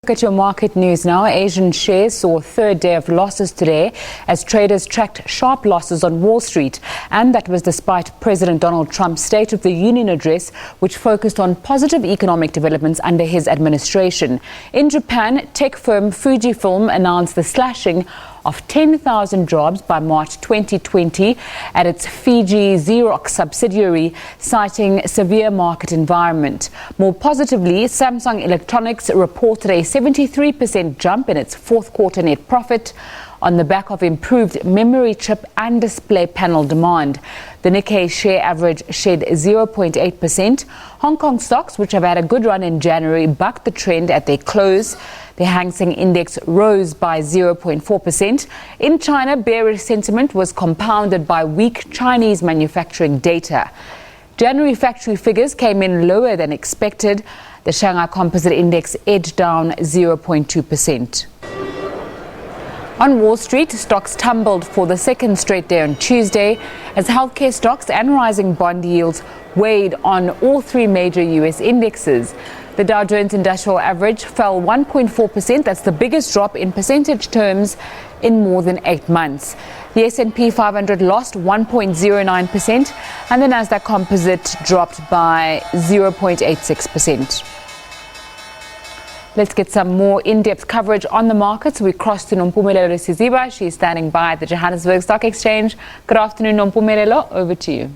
Look at your market news now. Asian shares saw a third day of losses today as traders tracked sharp losses on Wall Street. And that was despite President Donald Trump's State of the Union address, which focused on positive economic developments under his administration. In Japan, tech firm Fujifilm announced the slashing of 10,000 jobs by March 2020 at its Fiji Xerox subsidiary, citing severe market environment. More positively, Samsung Electronics reported a 73% jump in its fourth quarter net profit on the back of improved memory chip and display panel demand. The Nikkei share average shed 0.8%. Hong Kong stocks, which have had a good run in January, bucked the trend at their close. The Hang Seng Index rose by 0.4%. In China, bearish sentiment was compounded by weak Chinese manufacturing data. January factory figures came in lower than expected. The Shanghai Composite Index edged down 0.2%. On Wall Street, stocks tumbled for the second straight day on Tuesday as healthcare stocks and rising bond yields weighed on all three major U.S. indexes. The Dow Jones Industrial Average fell 1.4%. That's the biggest drop in percentage terms in more than 8 months. The S&P 500 lost 1.09% and the Nasdaq Composite dropped by 0.86%. Let's get some more in-depth coverage on the markets. We cross to Nompumelelo Siziba. She's standing by at the Johannesburg Stock Exchange. Good afternoon, Nompumelelo. Over to you.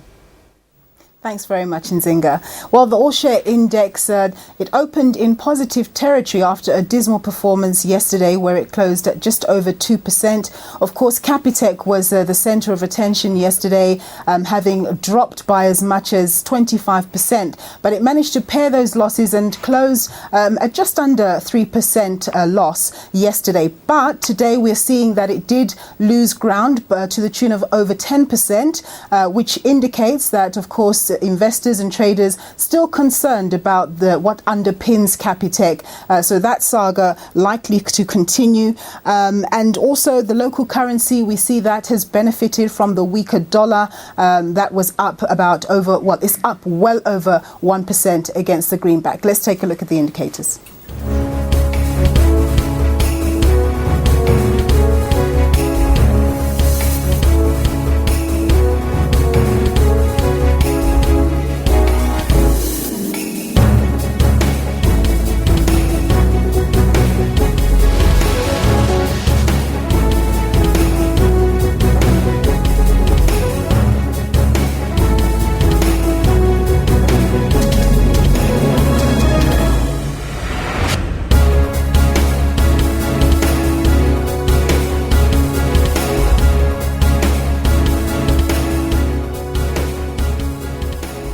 Thanks very much, Nzinga. Well, the all-share index, it opened in positive territory after a dismal performance yesterday where it closed at just over 2%. Of course, Capitec was the centre of attention yesterday, having dropped by as much as 25%. But it managed to pare those losses and close at just under 3% loss yesterday. But today we're seeing that it did lose ground to the tune of over 10%, which indicates that, of course, investors and traders still concerned about what underpins Capitec. So that saga likely to continue. And also the local currency, we see that has benefited from the weaker dollar. That was up it's up well over 1% against the greenback. Let's take a look at the indicators.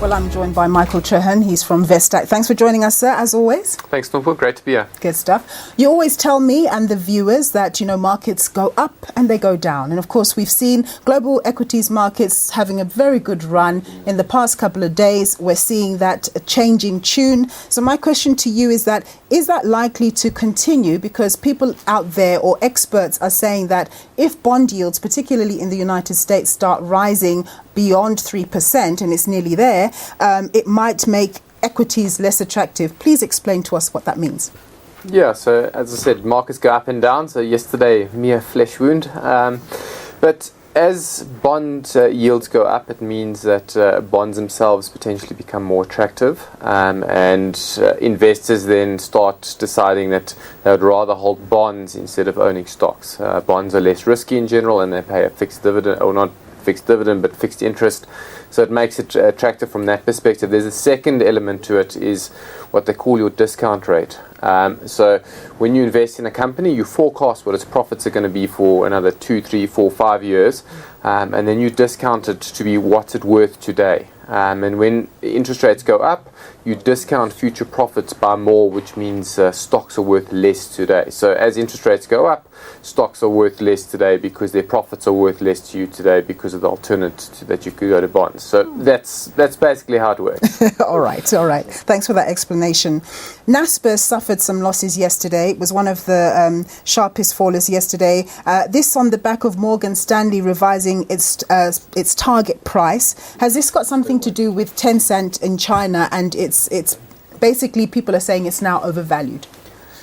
Well, I'm joined by Michael Trehan. He's from Vestac. Thanks for joining us, sir, as always. Thanks, Nompu. Great to be here. Good stuff. You always tell me and the viewers that, markets go up and they go down. And, of course, we've seen global equities markets having a very good run in the past couple of days. We're seeing that changing tune. So my question to you is that likely to continue? Because people out there or experts are saying that if bond yields, particularly in the United States, start rising beyond 3%, and it's nearly there, it might make equities less attractive. Please explain to us what that means. Yeah, so as I said, markets go up and down. So yesterday, mere flesh wound. But as bond yields go up, it means that bonds themselves potentially become more attractive, and investors then start deciding that they would rather hold bonds instead of owning stocks. Bonds are less risky in general, and they pay a fixed dividend, or not fixed dividend, but fixed interest. So it makes it attractive from that perspective. There's a second element to it, is what they call your discount rate. So when you invest in a company, you forecast what its profits are going to be for another 2, 3, 4, 5 years, and then you discount it to be what's it worth today. And when interest rates go up, you discount future profits by more, which means stocks are worth less today. So as interest rates go up, stocks are worth less today because their profits are worth less to you today because of the alternative that you could go to bonds. So that's basically how it works. All right. Thanks for that explanation. Nasdaq suffered some losses yesterday. It was one of the sharpest fallers yesterday. This on the back of Morgan Stanley revising its target price. Has this got something to do with Tencent in China, and it's basically people are saying it's now overvalued?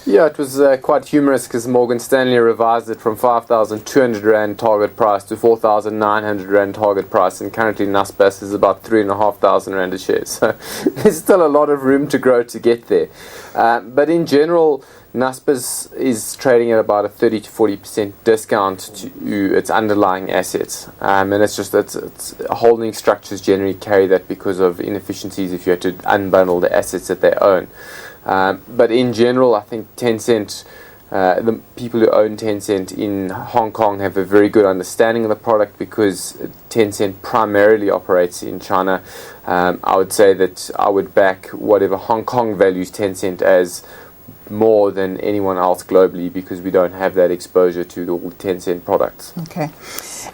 Yeah, it was quite humorous because Morgan Stanley revised it from 5,200 Rand target price to 4,900 Rand target price, and currently Naspers is about 3,500 Rand a share. So there's still a lot of room to grow to get there. But in general, Naspers is trading at about a 30 to 40% discount to its underlying assets, and it's holding structures generally carry that because of inefficiencies if you had to unbundle the assets that they own. But in general, I think Tencent, the people who own Tencent in Hong Kong have a very good understanding of the product because Tencent primarily operates in China. I would say that I would back whatever Hong Kong values Tencent as more than anyone else globally because we don't have that exposure to all the Tencent products. Okay.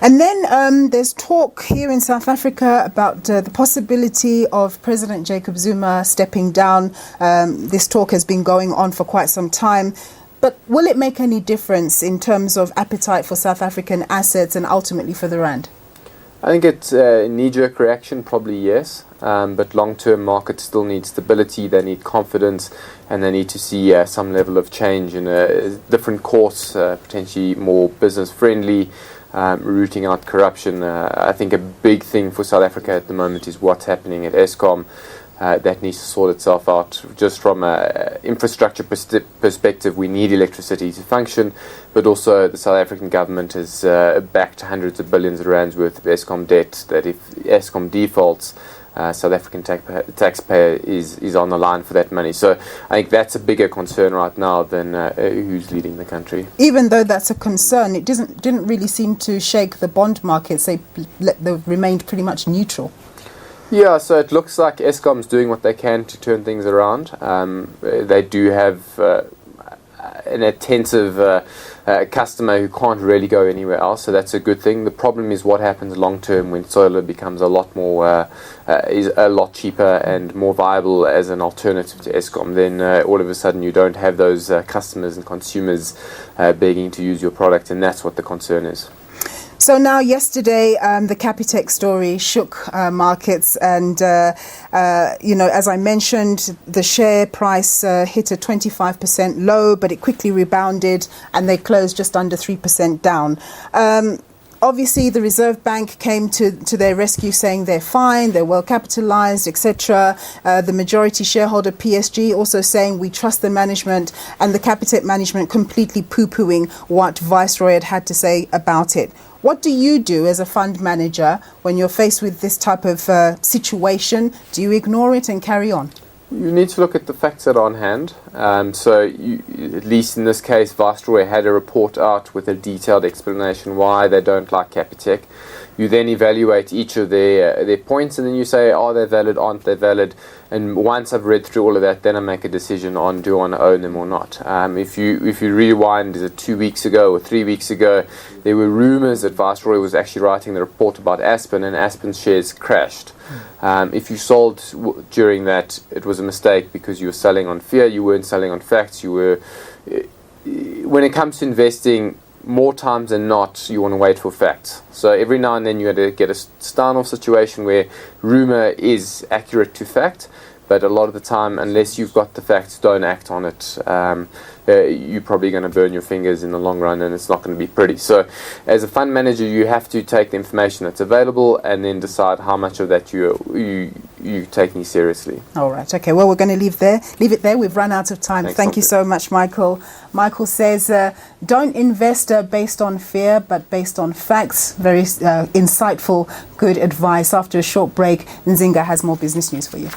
And then there's talk here in South Africa about the possibility of President Jacob Zuma stepping down. This talk has been going on for quite some time. But will it make any difference in terms of appetite for South African assets and ultimately for the Rand? I think it's a knee-jerk reaction, probably yes. But long-term markets still need stability, they need confidence, and they need to see some level of change in a different course, potentially more business-friendly, rooting out corruption. I think a big thing for South Africa at the moment is what's happening at Eskom. That needs to sort itself out. Just from an infrastructure perspective, we need electricity to function, but also the South African government has backed hundreds of billions of rands worth of Eskom debt, that if Eskom defaults, South African taxpayer is on the line for that money. So I think that's a bigger concern right now than who's leading the country. Even though that's a concern, it didn't really seem to shake the bond markets. They remained pretty much neutral. Yeah, so it looks like Eskom's doing what they can to turn things around. They do have an attentive customer who can't really go anywhere else, so that's a good thing. The problem is what happens long term when solar becomes a lot more, is a lot cheaper and more viable as an alternative to Eskom. Then all of a sudden you don't have those customers and consumers begging to use your product, and that's what the concern is. So now yesterday, the Capitec story shook markets and, as I mentioned, the share price hit a 25% low, but it quickly rebounded and they closed just under 3% down. Obviously, the Reserve Bank came to their rescue saying they're fine, they're well capitalized, etc. The majority shareholder, PSG, also saying we trust the management, and the Capitec management completely poo-pooing what Viceroy had to say about it. What do you do as a fund manager when you're faced with this type of situation? Do you ignore it and carry on? You need to look at the facts that are on hand. At least in this case, Viceroy had a report out with a detailed explanation why they don't like Capitec. You then evaluate each of their points, and then you say, are they valid, aren't they valid? And once I've read through all of that, then I make a decision on do I want to own them or not. If you rewind, is it 2 weeks ago or 3 weeks ago, there were rumours that Viceroy was actually writing the report about Aspen, and Aspen's shares crashed. If you sold during that, it was a mistake because you were selling on fear, you weren't selling on facts. When it comes to investing, more times than not, you want to wait for facts. So every now and then you have to get a standoff situation where rumour is accurate to fact, but a lot of the time, unless you've got the facts, don't act on it. You're probably going to burn your fingers in the long run, and it's not going to be pretty. So as a fund manager, you have to take the information that's available and then decide how much of that you're taking seriously. All right. Okay. Well, we're going to leave it there. We've run out of time. Thank you so much, Michael. Michael says, don't invest based on fear, but based on facts. Very insightful, good advice. After a short break, Nzinga has more business news for you.